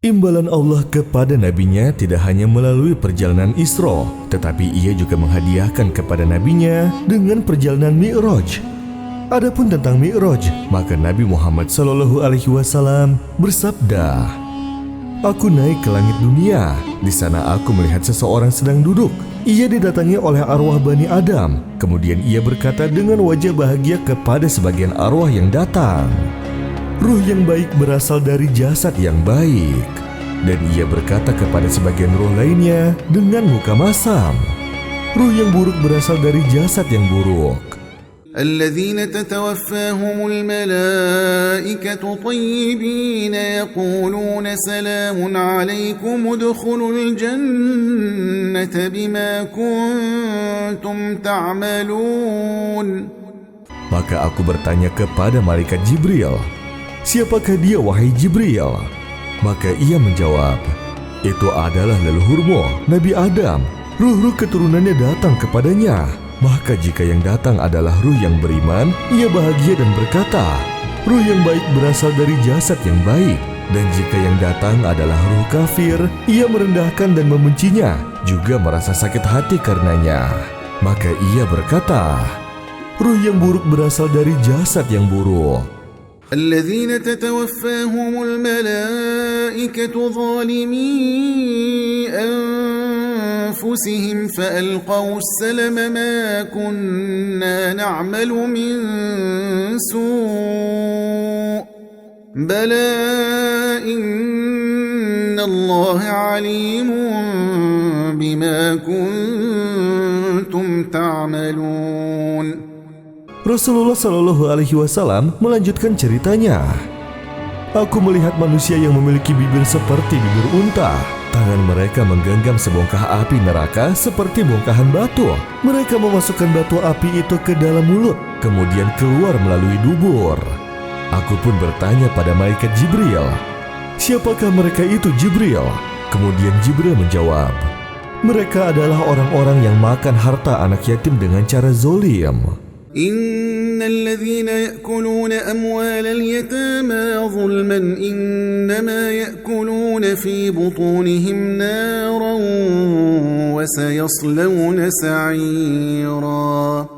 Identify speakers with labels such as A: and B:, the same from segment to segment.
A: Imbalan Allah kepada nabinya tidak hanya melalui perjalanan Isra, tetapi ia juga menghadiahkan kepada nabinya dengan perjalanan Mi'raj. Adapun tentang Mi'raj, maka Nabi Muhammad SAW bersabda, "Aku naik ke langit dunia. Di sana aku melihat seseorang sedang duduk. Ia didatangi oleh arwah Bani Adam. Kemudian ia berkata dengan wajah bahagia kepada sebagian arwah yang datang, 'Ruh yang baik berasal dari jasad yang baik.' Dan ia berkata kepada sebagian ruh lainnya dengan muka masam, 'Ruh yang buruk berasal dari jasad yang buruk.'"
B: الذين تتوفاهم الملائكة طيبين يقولون سلام عليكم ادخلوا الجنة بما كنتم تعملون.
A: Maka aku bertanya kepada malaikat Jibril, "Siapakah dia, wahai Jibril?" Maka ia menjawab, "Itu adalah leluhurmu, Nabi Adam. Ruh-ruh keturunannya datang kepadanya. Maka jika yang datang adalah ruh yang beriman, ia bahagia dan berkata, 'Ruh yang baik berasal dari jasad yang baik.' Dan jika yang datang adalah ruh kafir, ia merendahkan dan membencinya, juga merasa sakit hati karenanya. Maka ia berkata, 'Ruh yang buruk berasal dari jasad yang buruk.'"
B: الذين تتوفاهم الملائكة ظالمي أنفسهم فألقوا السلم ما كنا نعمل من سوء بلى إن الله عليم بما كنتم تعملون.
A: Rasulullah SAW melanjutkan ceritanya. "Aku melihat manusia yang memiliki bibir seperti bibir unta. Tangan mereka menggenggam sebongkah api neraka seperti bongkahan batu. Mereka memasukkan batu api itu ke dalam mulut, kemudian keluar melalui dubur. Aku pun bertanya pada malaikat Jibril, 'Siapakah mereka itu, Jibril?' Kemudian Jibril menjawab, 'Mereka adalah orang-orang yang makan harta anak yatim dengan cara zolim.'
B: إن الذين يأكلون أموال اليتامى ظلما إنما يأكلون في بطونهم نارا وسيصلون سعيرا.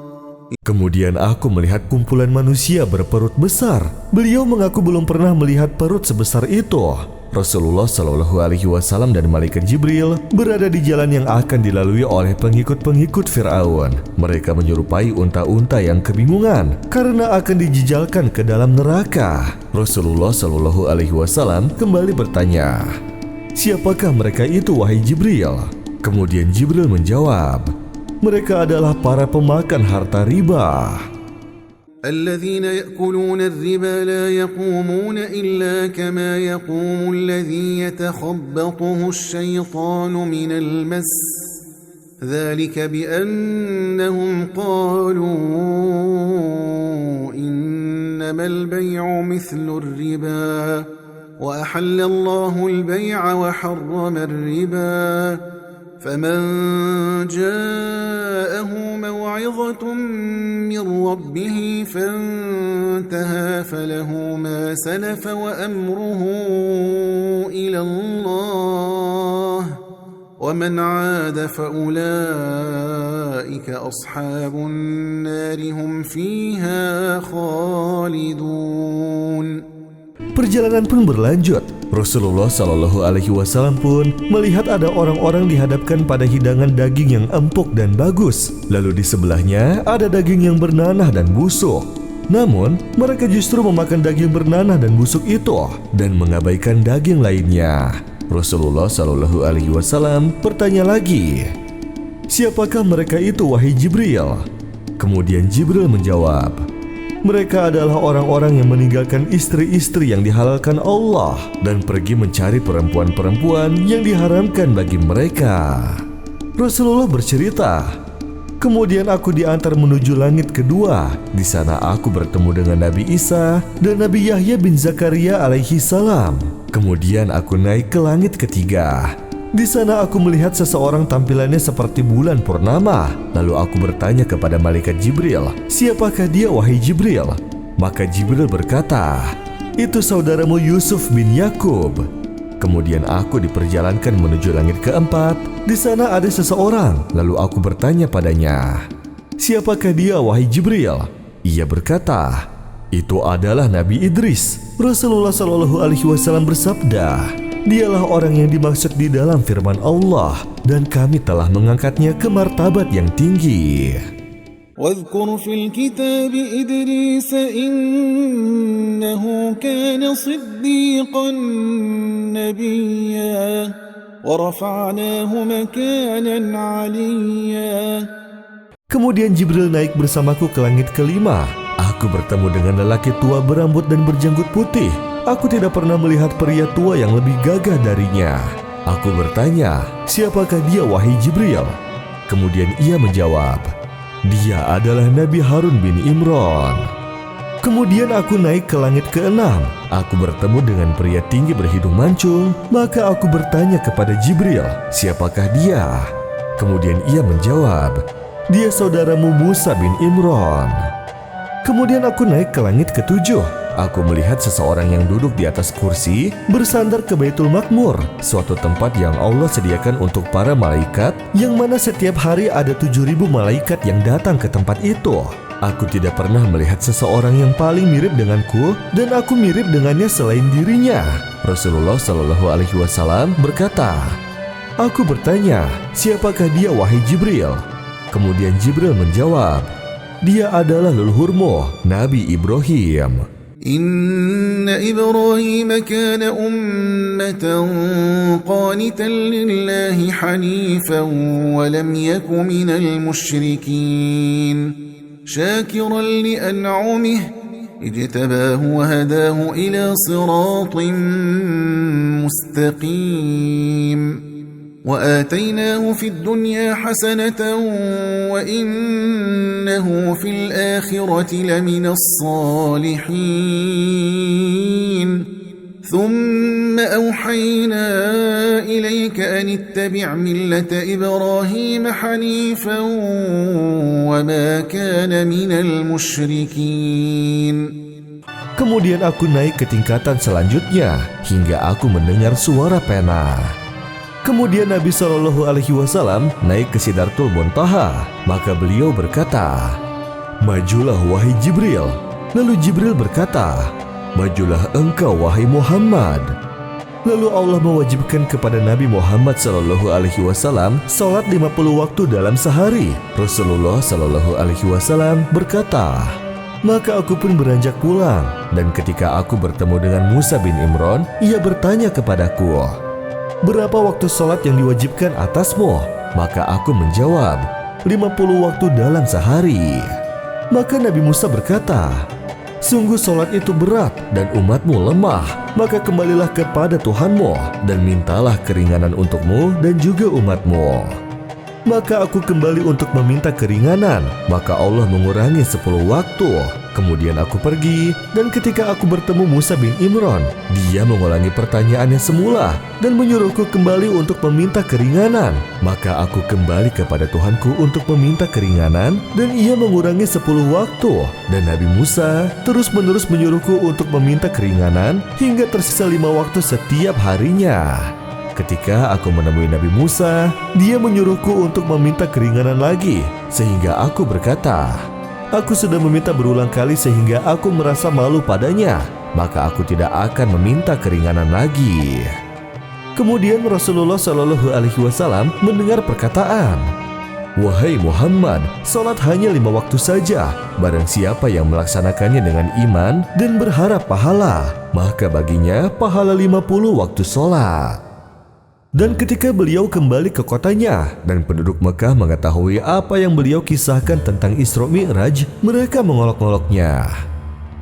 A: Kemudian aku melihat kumpulan manusia berperut besar. Beliau mengaku belum pernah melihat perut sebesar itu. Rasulullah SAW dan malaikat Jibril berada di jalan yang akan dilalui oleh pengikut-pengikut Fir'aun. Mereka menyerupai unta-unta yang kebingungan karena akan dijejalkan ke dalam neraka. Rasulullah SAW kembali bertanya, "Siapakah mereka itu, wahai Jibril?" Kemudian Jibril menjawab, "Mereka adalah para pemakan harta riba."
B: الذين يأكلون الربا لا يقومون إلا كما يقوم الذي يتخبطه الشيطان من المس ذلك بأنهم قالوا إنما البيع مثل الربا وأحل الله البيع وحرم الربا فمن جاءه موعظة من ربه فانتهى فله ما سلف وأمره إلى الله ومن عاد فأولئك أصحاب النار هم فيها خالدون.
A: Perjalanan pun berlanjut. Rasulullah SAW pun melihat ada orang-orang dihadapkan pada hidangan daging yang empuk dan bagus. Lalu di sebelahnya ada daging yang bernanah dan busuk. Namun mereka justru memakan daging bernanah dan busuk itu dan mengabaikan daging lainnya. Rasulullah SAW bertanya lagi, "Siapakah mereka itu, wahai Jibril?" Kemudian Jibril menjawab, "Mereka adalah orang-orang yang meninggalkan istri-istri yang dihalalkan Allah dan pergi mencari perempuan-perempuan yang diharamkan bagi mereka." Rasulullah bercerita, "Kemudian aku diantar menuju langit kedua. Di sana aku bertemu dengan Nabi Isa dan Nabi Yahya bin Zakaria alaihi salam. Kemudian aku naik ke langit ketiga. Di sana aku melihat seseorang tampilannya seperti bulan purnama. Lalu aku bertanya kepada malaikat Jibril, 'Siapakah dia, wahai Jibril?' Maka Jibril berkata, 'Itu saudaramu Yusuf bin Yakub.' Kemudian aku diperjalankan menuju langit keempat. Di sana ada seseorang, lalu aku bertanya padanya, "Siapakah dia, wahai Jibril?" Ia berkata, "Itu adalah Nabi Idris." Rasulullah SAW bersabda, "Dialah orang yang dimaksud di dalam firman Allah, dan kami telah mengangkatnya ke martabat yang tinggi."
B: واذكر في الكتاب إدريس إنه كان صديقا نبيا ورفعناه مكانا عليا.
A: Kemudian Jibril naik bersamaku ke langit kelima. Aku bertemu dengan lelaki tua berambut dan berjanggut putih. Aku tidak pernah melihat pria tua yang lebih gagah darinya. Aku bertanya, "Siapakah dia, wahai Jibril?" Kemudian ia menjawab, "Dia adalah Nabi Harun bin Imran." Kemudian aku naik ke langit keenam. Aku bertemu dengan pria tinggi berhidung mancung. Maka aku bertanya kepada Jibril, "Siapakah dia?" Kemudian ia menjawab, "Dia saudaramu Musa bin Imran." Kemudian aku naik ke langit ketujuh. Aku melihat seseorang yang duduk di atas kursi bersandar ke Baitul Makmur, suatu tempat yang Allah sediakan untuk para malaikat, yang mana setiap hari ada 7.000 malaikat yang datang ke tempat itu. Aku tidak pernah melihat seseorang yang paling mirip denganku, dan aku mirip dengannya selain dirinya. Rasulullah SAW berkata, aku bertanya, "Siapakah dia, wahai Jibril?" Kemudian Jibril menjawab, "Dia adalah leluhurmu, Nabi Ibrahim."
B: إن إبراهيم كان أمة قانتا لله حنيفا ولم يك من المشركين شاكرا لأنعمه اجتباه وهداه إلى صراط مستقيم وآتيناه في الدنيا حسنة وإنه في الآخرة لمن الصالحين ثم أوحينا إليك أن اتبع ملة إبراهيم حنيفا وما كان من المشركين.
A: Kemudian aku naik ke tingkatan selanjutnya hingga aku mendengar suara pena. Kemudian Nabi SAW naik ke Sidratul Muntaha. Maka beliau berkata, "Majulah wahai Jibril." Lalu Jibril berkata, "Majulah engkau wahai Muhammad." Lalu Allah mewajibkan kepada Nabi Muhammad SAW salat 50 waktu dalam sehari. Rasulullah SAW berkata, maka aku pun beranjak pulang. Dan ketika aku bertemu dengan Musa bin Imran, ia bertanya kepadaku, "Berapa waktu sholat yang diwajibkan atasmu?" Maka aku menjawab, 50 waktu dalam sehari. Maka Nabi Musa berkata, "Sungguh sholat itu berat dan umatmu lemah. Maka kembalilah kepada Tuhanmu dan mintalah keringanan untukmu dan juga umatmu." Maka aku kembali untuk meminta keringanan. Maka Allah mengurangi 10 waktu. Kemudian aku pergi, dan ketika aku bertemu Musa bin Imran, dia mengulangi pertanyaannya semula dan menyuruhku kembali untuk meminta keringanan. Maka aku kembali kepada Tuhanku untuk meminta keringanan, dan ia mengurangi 10 waktu. Dan Nabi Musa terus-menerus menyuruhku untuk meminta keringanan hingga tersisa 5 waktu setiap harinya. Ketika aku menemui Nabi Musa, dia menyuruhku untuk meminta keringanan lagi, sehingga aku berkata, "Aku sudah meminta berulang kali sehingga aku merasa malu padanya, maka aku tidak akan meminta keringanan lagi." Kemudian Rasulullah SAW mendengar perkataan, "Wahai Muhammad, salat hanya 5 waktu saja. Barang siapa yang melaksanakannya dengan iman dan berharap pahala, maka baginya pahala 50 waktu salat." Dan ketika beliau kembali ke kotanya dan penduduk Mekah mengetahui apa yang beliau kisahkan tentang Isra Mi'raj, mereka mengolok-oloknya.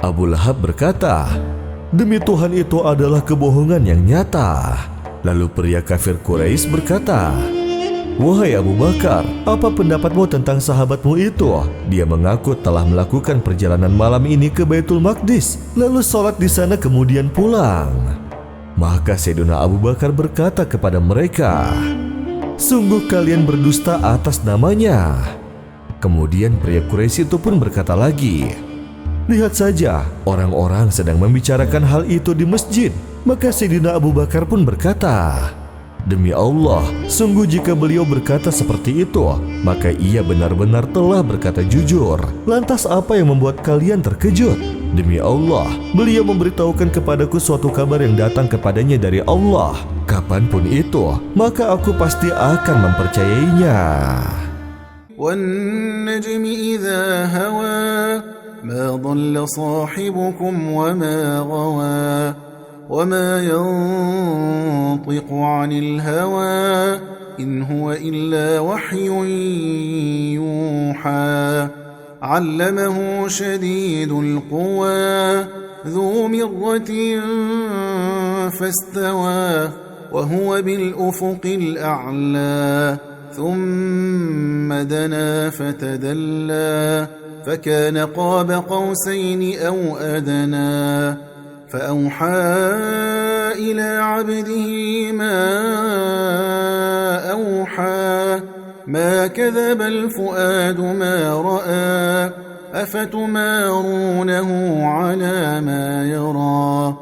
A: Abu Lahab berkata, "Demi Tuhan, itu adalah kebohongan yang nyata." Lalu pria kafir Quraisy berkata, "Wahai Abu Bakar, apa pendapatmu tentang sahabatmu itu? Dia mengaku telah melakukan perjalanan malam ini ke Baitul Maqdis, lalu sholat di sana kemudian pulang." Maka Sayyidina Abu Bakar berkata kepada mereka, "Sungguh kalian berdusta atas namanya." Kemudian pria Quraisy itu pun berkata lagi, Lihat saja, orang-orang sedang membicarakan hal itu di masjid. Maka Sayyidina Abu Bakar pun berkata, "Demi Allah, sungguh jika beliau berkata seperti itu, maka ia benar-benar telah berkata jujur. Lantas apa yang membuat kalian terkejut? Demi Allah, beliau memberitahukan kepadaku suatu kabar yang datang kepadanya dari Allah. Kapanpun itu, maka aku pasti akan mempercayainya."
B: وَالنَّجْمِ إِذَا هَوَى مَا ضَلَّ صَاحِبُكُمْ وَمَا غَوَى وَمَا يَنطِقُ عَنِ الْهَوَى إِنْ هُوَ إِلَّا وَحْيٌ يُوحَى عَلَّمَهُ شَدِيدُ الْقُوَى ذُو مِرَّةٍ فَاسْتَوَى وَهُوَ بِالْأُفُقِ الْأَعْلَى ثُمَّ دَنَا فَتَدَلَّى فَكَانَ قَابَ قَوْسَيْنِ أَوْ أَدْنَى فَأَوْحَى إِلَى عَبْدِهِ مَا أَوْحَى مَا كَذَبَ الْفُؤَادُ مَا رَأَى أَفَتُمَارُونَهُ عَلَى مَا يَرَى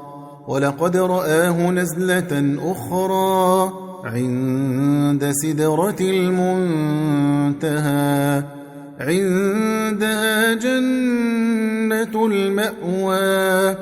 B: وَلَقَدْ رَآهُ نَزْلَةً أُخْرَى عِندَ سِدْرَةِ الْمُنتَهَى عِندَهَا جَنَّةُ الْمَأْوَى